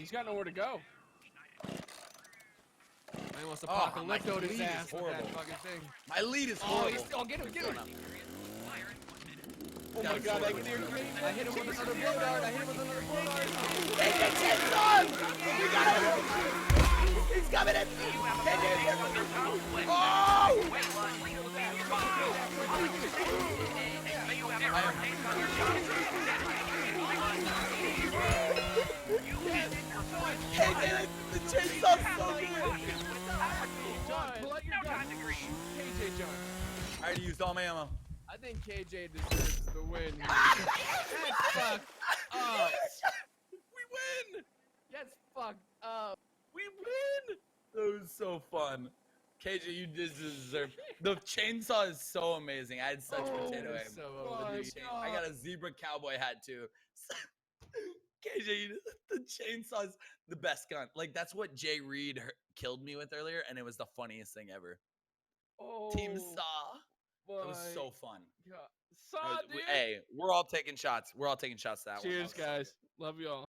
He's got nowhere to go. Man wants to apocalypto his ass with that fucking thing. My lead is horrible. Oh, he's still get him. Oh my god, I can hear Green. I hit him with another blow dart. You got him! He's coming at me! Oh! KJ, the chainsaw's so good! John, pull out your gun. KJ, John. I already used all my ammo. I think KJ deserves the win. That's fucked up. We win! That's fucked up. We win! That was so fun. KJ, you deserve. The chainsaw is so amazing. I had such potato aim. So I got a zebra cowboy hat too. KJ, the chainsaw is the best gun. Like that's what Jay Reed killed me with earlier, and it was the funniest thing ever. Team Saw. That was so fun. Saw, dude. Hey, we're all taking shots. We're all taking shots that one. Cheers, guys. Love y'all.